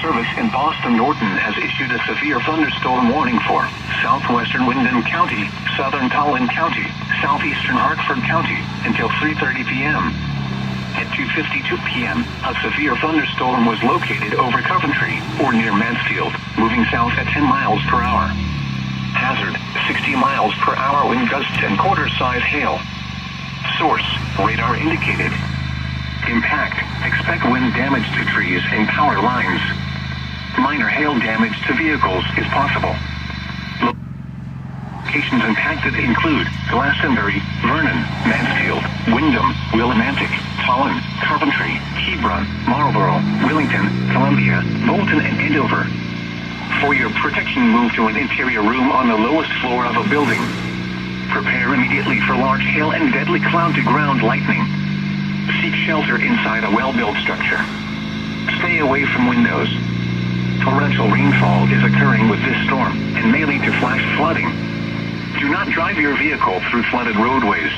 Service in Boston Norton has issued a severe thunderstorm warning for southwestern Windham County, southern Collin County, southeastern Hartford County until 3:30 p.m. At 2:52 p.m., a severe thunderstorm was located over Coventry or near Mansfield, moving south at 10 miles per hour. Hazard, 60 miles per hour wind gusts and quarter-size hail. Source, radar indicated. Impact, expect wind damage to trees and power lines. Minor hail damage to vehicles is possible. Locations impacted include Glastonbury, Vernon, Mansfield, Windham, Willimantic, Tolland, Coventry, Hebron, Marlborough, Willington, Columbia, Bolton, and Andover. For your protection, move to an interior room on the lowest floor of a building. Prepare immediately for large hail and deadly cloud-to-ground lightning. Seek shelter inside a well-built structure. Stay away from windows. Torrential rainfall is occurring with this storm and may lead to flash flooding. Do not drive your vehicle through flooded roadways.